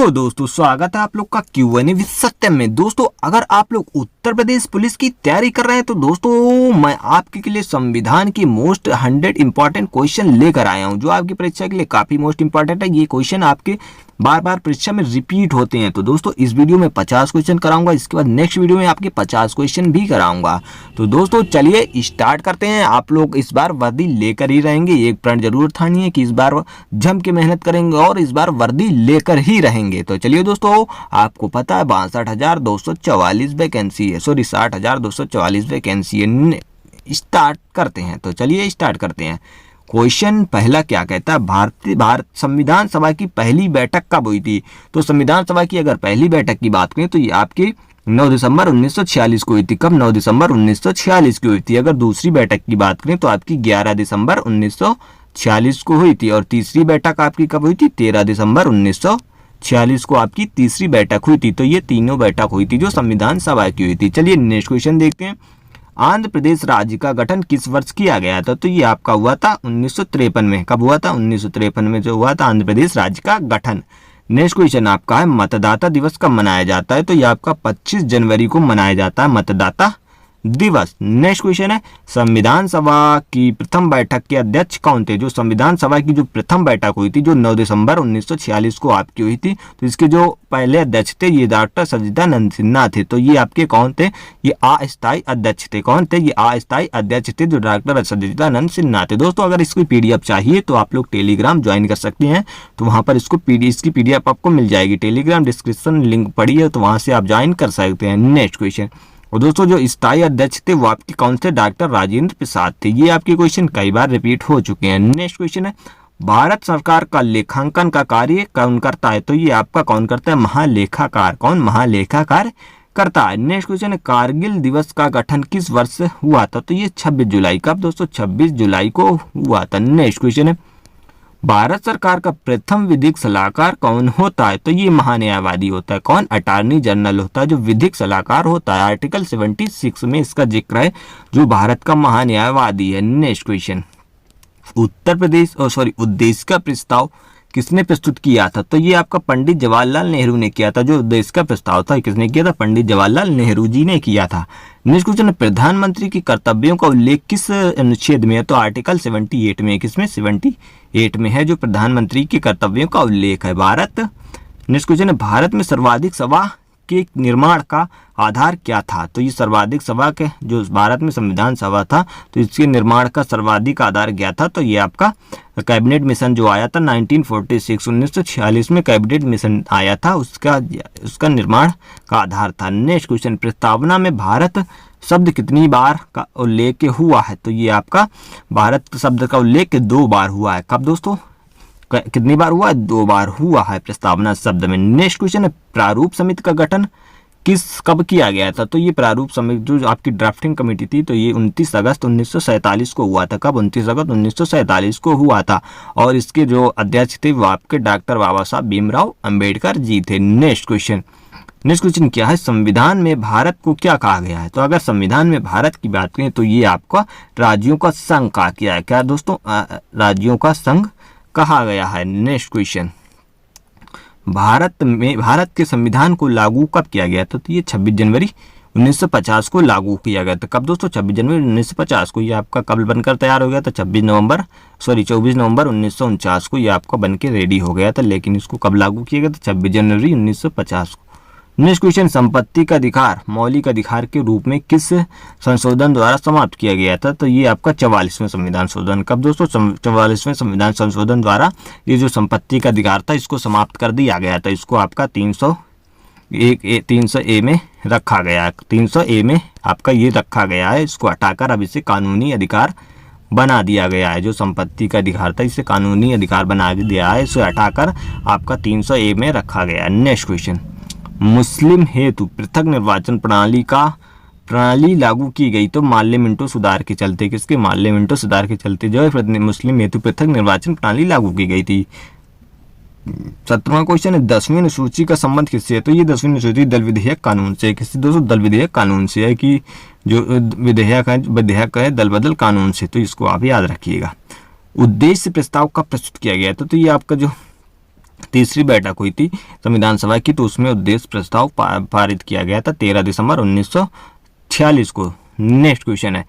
तो दोस्तों स्वागत है आप लोग का Q&A विद सत्यम में। दोस्तों अगर आप लोग उत्तर प्रदेश पुलिस की तैयारी कर रहे हैं तो दोस्तों मैं आपके लिए संविधान की मोस्ट 100 इंपॉर्टेंट क्वेश्चन लेकर आया हूं, जो आपकी परीक्षा के लिए काफी मोस्ट इंपॉर्टेंट है। ये क्वेश्चन आपके बार बार परीक्षा में रिपीट होते हैं। तो दोस्तों इस वीडियो में 50 क्वेश्चन कराऊंगा, इसके बाद नेक्स्ट वीडियो में आपके 50 क्वेश्चन भी कराऊंगा। तो दोस्तों चलिए स्टार्ट करते हैं। आप लोग इस बार वर्दी लेकर ही रहेंगे, एक प्रण जरूर ठानिए कि इस बार जम के मेहनत करेंगे और इस बार वर्दी लेकर ही रहेंगे। तो चलिए दोस्तों, आपको पता है 62,244 वैकेंसी है, सॉरी 60,244 वैकेंसी है। स्टार्ट करते हैं। तो चलिए स्टार्ट करते हैं। क्वेश्चन पहला क्या कहता है, भारत संविधान सभा की पहली बैठक कब हुई थी? तो संविधान सभा की अगर पहली बैठक की बात करें तो ये आपकी 9 दिसंबर 1946 को हुई थी। कब? 9 दिसंबर 1946 की हुई थी। अगर दूसरी बैठक की बात करें तो आपकी 11 दिसंबर 1946 को हुई थी। और तीसरी बैठक आपकी कब हुई थी? 13 दिसंबर 1946 को आपकी तीसरी बैठक हुई थी। तो ये तीनों बैठक हुई थी जो संविधान सभा की हुई थी। चलिए नेक्स्ट क्वेश्चन देखते हैं। आंध्र प्रदेश राज्य का गठन किस वर्ष किया गया था? तो ये आपका हुआ था 1953 में। कब हुआ था? 1953 में जो हुआ था आंध्र प्रदेश राज्य का गठन। नेक्स्ट क्वेश्चन आपका है मतदाता दिवस कब मनाया जाता है? तो ये आपका 25 जनवरी को मनाया जाता है मतदाता दिवस। नेक्स्ट क्वेश्चन है संविधान सभा की प्रथम बैठक के अध्यक्ष कौन थे? जो संविधान सभा की जो प्रथम बैठक हुई थी जो 9 दिसंबर 1946 को आपकी हुई थी, तो इसके जो पहले अध्यक्ष थे ये डॉक्टर सच्चिदानंद सिन्हा थे। तो ये आपके कौन थे? ये अस्थायी अध्यक्ष थे। कौन थे? ये अस्थायी अध्यक्ष थे जो डॉक्टर सच्चिदानंद सिन्हा थे। दोस्तों अगर इसकी पीडीएफ चाहिए तो आप लोग टेलीग्राम ज्वाइन कर सकते हैं, तो वहां पर इसकी पीडीएफ आपको मिल जाएगी। टेलीग्राम डिस्क्रिप्शन लिंक पड़ी है, तो वहां से आप ज्वाइन कर सकते हैं। नेक्स्ट क्वेश्चन, और दोस्तों जो स्थायी अध्यक्ष थे वो आपके कौन थे? डॉक्टर राजेंद्र प्रसाद थे। ये आपके क्वेश्चन कई बार रिपीट हो चुके हैं। नेक्स्ट क्वेश्चन है भारत सरकार का लेखांकन का कार्य कौन करता है? तो ये आपका कौन करता है? महालेखाकार। कौन? महालेखाकार करता है। नेक्स्ट क्वेश्चन है कारगिल दिवस का गठन किस वर्ष हुआ था? तो ये 26 जुलाई। कब दोस्तों? 26 जुलाई को हुआ था। नेक्स्ट क्वेश्चन है भारत सरकार का प्रथम विधिक सलाहकार कौन होता है? तो ये महान्यायवादी होता है। कौन? अटॉर्नी जनरल होता है जो विधिक सलाहकार होता है। आर्टिकल 76 में इसका जिक्र है, जो भारत का महान्यायवादी है। नेक्स्ट क्वेश्चन, उत्तर प्रदेश उद्देश्य का प्रस्ताव किसने प्रस्तुत किया था? तो ये आपका पंडित जवाहरलाल नेहरू ने किया था। जो उद्देश्य का प्रस्ताव था किसने किया था? पंडित जवाहरलाल नेहरू जी ने किया था। नेक्स्ट क्वेश्चन, प्रधानमंत्री की कर्तव्यों का उल्लेख किस अनुच्छेद में है? तो आर्टिकल 78 में। किसमें? 78 में है जो प्रधानमंत्री के कर्तव्यों का उल्लेख है। भारत। नेक्स्ट क्वेश्चन है भारत में सर्वाधिक सभा के निर्माण का आधार क्या था? तो ये सर्वाधिक सभा के जो भारत में संविधान सभा था तो इसके निर्माण का सर्वाधिक आधार क्या था? तो ये आपका कैबिनेट मिशन जो आया था 1946 में कैबिनेट मिशन आया था, उसका निर्माण का आधार था। नेक्स्ट क्वेश्चन, प्रस्तावना में भारत शब्द कितनी बार का उल्लेख हुआ है? तो ये आपका भारत शब्द का उल्लेख 2 बार हुआ है। कब दोस्तों? कितनी बार हुआ है? 2 बार हुआ है प्रस्तावना शब्द में। नेक्स्ट क्वेश्चन है प्रारूप समिति का गठन कब किया गया था? तो ये प्रारूप समिति जो आपकी ड्राफ्टिंग कमेटी थी तो ये 29 अगस्त 1947 को हुआ था। कब? 29 अगस्त 1947 को हुआ था। और इसके जो अध्यक्ष थे वो आपके डॉक्टर बाबा साहब भीमराव अंबेडकर जी थे। नेक्स्ट क्वेश्चन क्या है संविधान में भारत को क्या कहा गया है? तो अगर संविधान में भारत की बात करें तो ये आपका राज्यों का संघ कहा गया है। क्या दोस्तों? राज्यों का संघ कहा गया है। नेक्स्ट क्वेश्चन, भारत के संविधान को लागू कब किया गया था? तो ये 26 जनवरी 1950 को लागू किया गया था। कब दोस्तों? 26 जनवरी 1950 को। ये आपका कब बनकर तैयार हो गया था? 24 नवंबर 1949 को ये आपका बनके रेडी हो गया था। लेकिन इसको कब लागू किया गया था? 26 जनवरी 1950 को। नेक्स्ट क्वेश्चन, संपत्ति का अधिकार मौलिक अधिकार के रूप में किस संशोधन द्वारा समाप्त किया गया था? तो ये आपका 44वें संविधान संशोधन। कब दोस्तों? 44वें संविधान संशोधन द्वारा ये जो संपत्ति का अधिकार था इसको समाप्त कर दिया गया था। इसको आपका 300A में रखा गया है। 300A में आपका ये रखा गया है। इसको हटाकर अब इसे कानूनी अधिकार बना दिया गया है। जो संपत्ति का अधिकार था इसे कानूनी अधिकार बना दिया है। इसे हटाकर आपका 300A में रखा गया है। नेक्स्ट क्वेश्चन, मुस्लिम हेतु पृथक निर्वाचन प्रणाली लागू की गई तो माल्य मिंटो सुधार के चलते। किसके? माल्य मिंटो सुधार के चलते जो है मुस्लिम हेतु पृथक निर्वाचन प्रणाली लागू की गई थी। 17वां क्वेश्चन है 10वीं अनुसूची का संबंध किससे है? तो ये 10वीं अनुसूची दल विधेयक कानून से। किससे दोस्तों? दल विधेयक कानून से है कि जो विधेयक है दल बदल कानून से। तो इसको आप याद रखिएगा। उद्देश्य प्रस्ताव कब प्रस्तुत किया गया था? तो ये आपका जो तीसरी बैठक हुई थी संविधान सभा की, तो उसमें उद्देश्य प्रस्ताव पारित किया गया था 13 दिसंबर 1946 को। नेक्स्ट क्वेश्चन है,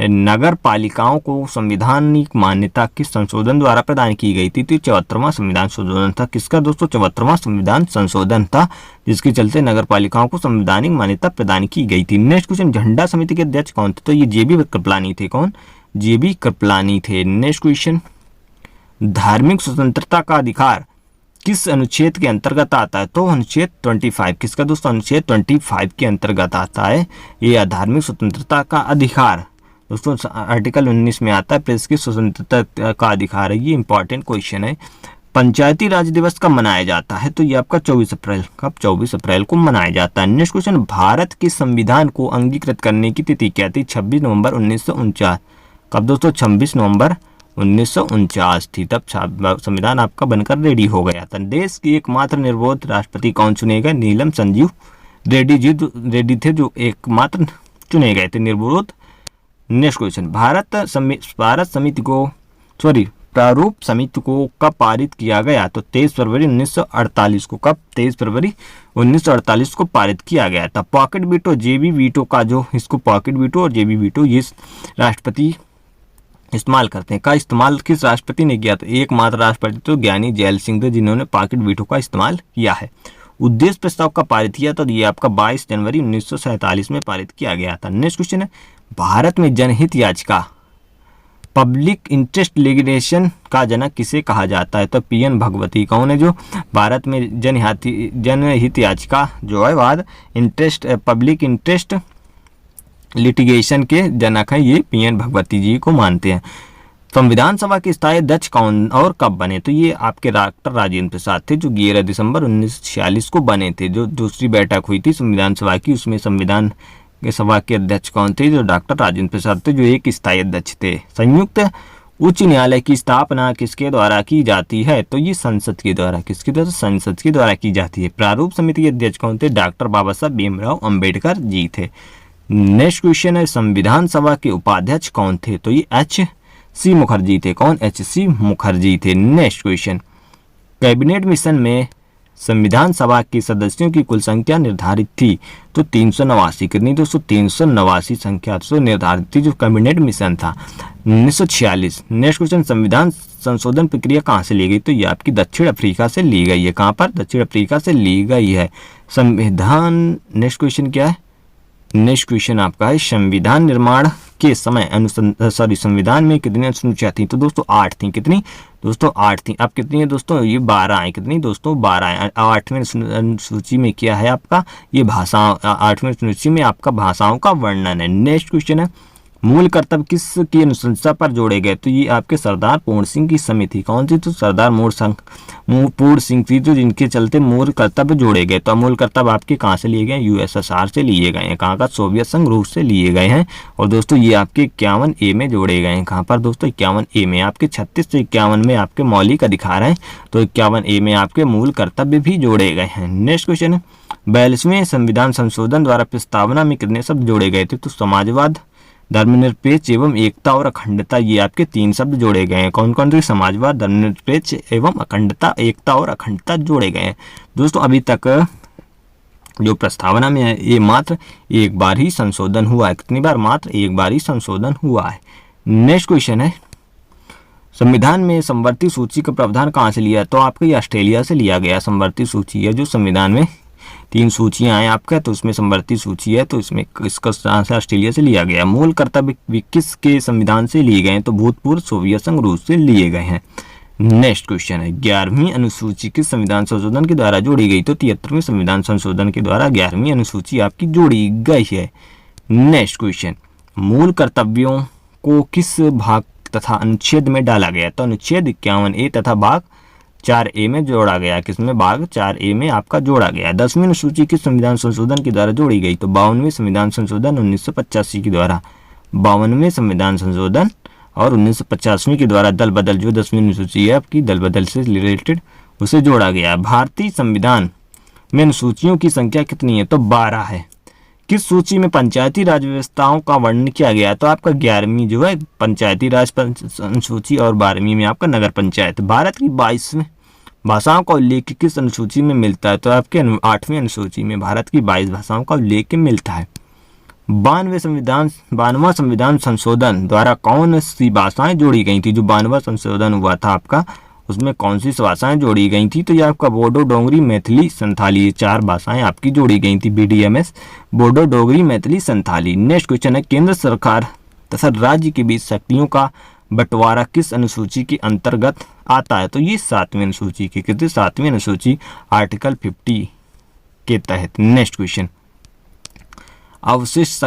नगर पालिकाओं को संवैधानिक मान्यता किस संशोधन द्वारा प्रदान की गई थी? तो 74वां संविधान संशोधन था। किसका दोस्तों? 74वां संविधान संशोधन था, जिसके चलते नगर पालिकाओं को संवैधानिक मान्यता प्रदान की गई थी। नेक्स्ट क्वेश्चन, झंडा समिति के अध्यक्ष कौन थे? तो ये जेबी कृपलानी थे। कौन? जेबी कृपलानी थे। नेक्स्ट क्वेश्चन, धार्मिक स्वतंत्रता का अधिकार किस अनुच्छेद के अंतर्गत आता है? तो अनुच्छेद 25। किसका दोस्तों? अनुच्छेद 25 के अंतर्गत आता है ये धार्मिक स्वतंत्रता का अधिकार। दोस्तों आर्टिकल 19 में आता है, प्रेस की स्वतंत्रता का अधिकार है। ये इंपॉर्टेंट क्वेश्चन है। पंचायती राज दिवस कब मनाया जाता है? तो ये आपका 24 अप्रैल। कब? 24 अप्रैल को मनाया जाता है। नेक्स्ट क्वेश्चन, भारत के संविधान को अंगीकृत करने की तिथि क्या थी? 26 नवंबर 1949। कब दोस्तों? 26 नवंबर 1949 थी, तब संविधान आपका बनकर रेडी हो गया था। देश की एकमात्र निर्विरोध राष्ट्रपति कौन चुने गए? नीलम संजीव रेड्डी थे जो एकमात्र चुने गए थे निर्विरोध। नेक्स्ट क्वेश्चन, प्रारूप समिति को कब पारित किया गया? तो 23 फरवरी 1948 को। कब? 23 फरवरी 1948 को पारित किया गया था। पॉकेट वीटो, जेबी वीटो का जो इसको पॉकेट वीटो और जेबी वीटो ये राष्ट्रपति इस्तेमाल करते हैं। का इस्तेमाल किस राष्ट्रपति ने किया था? एकमात्र राष्ट्रपति तो ज्ञानी जैल सिंह थे, जिन्होंने पॉकेट वीटो का इस्तेमाल किया है। उद्देश्य प्रस्ताव का पारित किया था? तो ये आपका 22 जनवरी 1947 में पारित किया गया था। नेक्स्ट क्वेश्चन है, भारत में जनहित याचिका पब्लिक इंटरेस्ट लिटिगेशन का जनक किसे कहा जाता है? तो पीएन भगवती। कौन है जो भारत में जनहित याचिका जो है बाद पब्लिक इंटरेस्ट लिटिगेशन के जनक हैं? ये पीएन भगवती जी को मानते हैं। संविधान सभा के स्थायी अध्यक्ष कौन और कब बने? तो ये आपके डॉक्टर राजेंद्र प्रसाद थे, जो 11 दिसंबर 1946 को बने थे। जो दूसरी बैठक हुई थी संविधान सभा की, उसमें संविधान के सभा के अध्यक्ष कौन थे? जो डॉक्टर राजेंद्र प्रसाद थे, जो एक स्थायी अध्यक्ष थे। संयुक्त उच्च न्यायालय की स्थापना किसके द्वारा की जाती है? तो ये संसद के द्वारा। किसके द्वारा? संसद के द्वारा की जाती है। प्रारूप समिति के अध्यक्ष कौन थे? डॉक्टर बाबा साहब भीमराव अम्बेडकर जी थे। नेक्स्ट क्वेश्चन है, संविधान सभा के उपाध्यक्ष कौन थे? तो ये एच.सी. मुखर्जी थे। कौन? एच.सी. मुखर्जी थे। नेक्स्ट क्वेश्चन, कैबिनेट मिशन में संविधान सभा के सदस्यों की कुल संख्या निर्धारित थी? तो 389। कितनी दोस्तों? 389 संख्या तो निर्धारित थी, जो कैबिनेट मिशन था 1946। नेक्स्ट क्वेश्चन, संविधान संशोधन प्रक्रिया कहाँ से ली गई? तो ये आपकी दक्षिण अफ्रीका से ली गई है। कहाँ पर? दक्षिण अफ्रीका से ली गई है संविधान। नेक्स्ट क्वेश्चन क्या है? नेक्स्ट क्वेश्चन आपका है, संविधान निर्माण के समय संविधान में कितनी अनुसूचियां थी? तो दोस्तों 8 थी। कितनी दोस्तों? 8 थी। अब कितनी है दोस्तों? ये 12 है। कितनी दोस्तों? 12 है। 8वें अनुसूची में क्या है आपका? ये भाषा। 8वें अनुसूची में आपका भाषाओं का वर्णन है। नेक्स्ट क्वेश्चन है, मूल कर्तव्य किसकी अनुशंसा पर जोड़े गए? तो ये आपके सरदार पूर्ण सिंह की समिति। कौन सी? तो सरदार पूर्ण सिंह थी, तो जिनके चलते मूल कर्तव्य जोड़े गए। तो मूल कर्तव्य आपके कहाँ से लिए गए? यूएसएसआर से लिए गए हैं। कहाँ का? सोवियत संघ रूस से लिए गए हैं। और दोस्तों ये आपके 51A में जोड़े गए हैं। कहाँ पर दोस्तों? 51A में। आपके 36 से 51 में आपके मौलिक अधिकार हैं, तो 51A में आपके मूल कर्तव्य भी जोड़े गए हैं। नेक्स्ट क्वेश्चन है, 42वें संविधान संशोधन द्वारा प्रस्तावना में कितने शब्द जोड़े गए थे? तो समाजवाद, धर्मनिरपेक्ष एवं एकता और अखंडता, ये आपके 3 शब्द जोड़े गए हैं। कौन कौन से? समाजवाद, धर्मनिरपेक्ष एवं अखंडता, एकता और अखंडता जोड़े गए हैं। दोस्तों अभी तक जो प्रस्तावना में है ये मात्र एक बार ही संशोधन हुआ है। कितनी बार? मात्र एक बार ही संशोधन हुआ है। नेक्स्ट क्वेश्चन है, संविधान में समवर्ती सूची का प्रावधान कहाँ से लिया? तो आपको ये ऑस्ट्रेलिया से लिया गया समवर्ती सूची है। जो संविधान में 3 सूचियां हैं आपका, तो उसमें समवर्ती सूची है, तो इसमें इसका ऑस्ट्रेलिया से लिया गया। मूल कर्तव्य किसके संविधान से लिए गए हैं? तो भूतपूर्व सोवियत संघ रूस से लिए गए हैं। नेक्स्ट क्वेश्चन है, 11वीं अनुसूची किस संविधान संशोधन के द्वारा जोड़ी गई? तो 73वें संविधान संशोधन के द्वारा 11वीं अनुसूची आपकी जोड़ी गई है। नेक्स्ट क्वेश्चन, मूल कर्तव्यों को किस भाग तथा अनुच्छेद में डाला गया? तो अनुच्छेद 51A तथा भाग 4A में जोड़ा गया। किसमें? भाग 4A में आपका जोड़ा गया। 10वीं अनुसूची किस संविधान संशोधन के द्वारा जोड़ी गई? तो 52वें संविधान संशोधन 1985 के द्वारा। 52वें संविधान संशोधन और 1985 के द्वारा दल बदल, जो 10वीं अनुसूची है आपकी दल बदल से रिलेटेड, उसे जोड़ा गया। भारतीय संविधान में अनुसूचियों की संख्या कितनी है? तो 12 है। किस सूची में पंचायती राज व्यवस्थाओं का वर्णन किया गया? तो आपका 11वीं जो है पंचायती राज अनुसूची और 12वीं में आपका नगर पंचायत। भारत की भाषाओं का उल्लेख किस अनुसूची में मिलता है? तो आपके 8वीं अनुसूची में भारत की 22 भाषाओं का उल्लेख मिलता है। 92वां संविधान संशोधन द्वारा कौन सी भाषाएं जोड़ी गई थी? जो 92वां संशोधन हुआ था आपका, उसमें कौन सी भाषाएं जोड़ी गई थी? तो ये आपका बोडो, डोगरी, मैथिली, संथाली, ये 4 भाषाएं आपकी जोड़ी गई थी। BDMS, Bodo, Dogri, Maithili, Santhali. Next question है, केंद्र सरकार तथा राज्य के बीच शक्तियों का बंटवारा किस अनुसूची के अंतर्गत आता है? तो ये 7वीं अनुसूची की, कितनी 7वीं अनुसूची, आर्टिकल 50 के तहत। नेक्स्ट क्वेश्चन, अवशिष्ट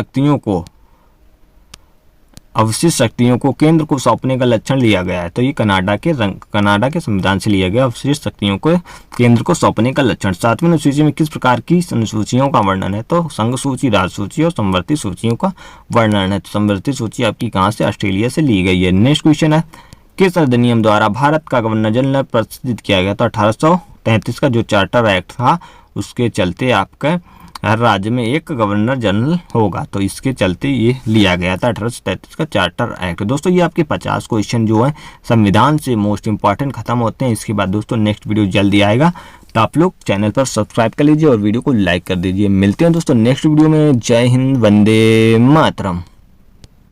शक्तियों को केंद्र को सौंपने का लक्षण लिया गया है। तो ये कनाडा के संविधान से लिया गया, अवशिष्ट शक्तियों को केंद्र को सौंपने का लक्षण। 7वीं अनुसूची में किस प्रकार की अनुसूचियों का वर्णन है? तो संघ सूची, राज्य सूची और संवर्ती सूचियों का वर्णन है। तो संवर्ती सूची आपकी कहाँ से? ऑस्ट्रेलिया से ली गई है। नेक्स्ट क्वेश्चन है, किस अधिनियम द्वारा भारत का गवर्नर जनरल प्रतिष्ठित किया गया? तो 1833 का जो चार्टर एक्ट था, उसके चलते आपका हर राज्य में एक गवर्नर जनरल होगा, तो इसके चलते ये लिया गया था 1833 का चार्टर एक्ट। दोस्तों ये आपके 50 क्वेश्चन जो है संविधान से मोस्ट इंपॉर्टेंट खत्म होते हैं। इसके बाद दोस्तों नेक्स्ट वीडियो जल्दी आएगा, तो आप लोग चैनल पर सब्सक्राइब कर लीजिए और वीडियो को लाइक कर दीजिए। मिलते हैं दोस्तों नेक्स्ट वीडियो में। जय हिंद, वंदे मातरम।